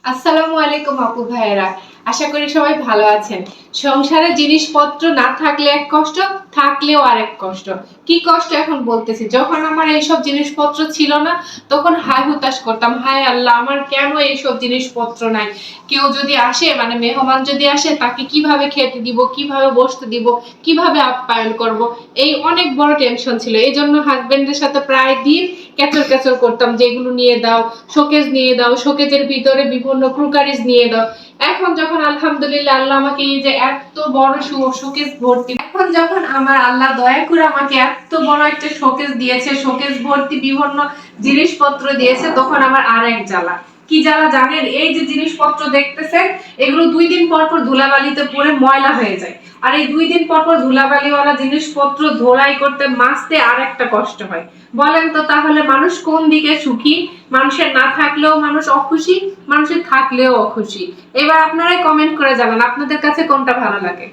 আসসালামু আলাইকুম আপু ভাইয়েরা, আশা করি সবাই ভালো আছেন। সংসারে জিনিসপত্র না থাকলে এক কষ্ট, থাকলেও আরেক কষ্ট। কি কষ্ট এখন বলতেছি, যখন আমার এইসব জিনিসপত্র ছিল না তখন হায় হুতাশ করতাম, হায় আল্লাহ আমার কেন এইসব জিনিসপত্র নাই। কেউ যদি আসে, মানে মেহমান যদি আসে, তাকে কিভাবে খেতে দিব, কিভাবে বসতে দিব, কিভাবে আপ্যায়ন করব, এই অনেক বড় টেনশন ছিল। এই জন্য হাজবেন্ডের সাথে প্রায় দিন ক্যাচর ক্যাচর করতাম, যেগুলো নিয়ে দাও, শোকেজ নিয়ে দাও, শোকেজের ভিতরে বিভিন্ন ক্রুকারিজ নিয়ে দাও। এখন যখন আলহামদুলিল্লাহ আল্লাহ আমাকে এই যে এত বড় শোকেজ ভর্তি, এখন যখন আমার আল্লাহ দয়া করে আমাকে এত বড় একটা শোকেজ দিয়েছে, শোকেজ ভর্তি বিভিন্ন জিনিসপত্র দিয়েছে, তখন আমার আর এক জ্বালা। কি জ্বালা জানেন? এই যে জিনিসপত্র দেখতেছেন, এগুলো 2 দিন পর পর ধুলাবালিতে পড়ে ময়লা হয়ে যায়। আর এই 2 দিন পর পর ধুলাবালিওয়ালা জিনিসপত্র ধোলাই করতে, মাজতে আর একটা কষ্ট হয়। বলেন তো তাহলে মানুষ কোন দিকে সুখী? মানুষের না থাকলেও মানুষ অখুশি, মানুষের থাকলেও অখুশি। এবার আপনারাই কমেন্ট করে জানান আপনাদের কাছে কোনটা ভালো লাগে।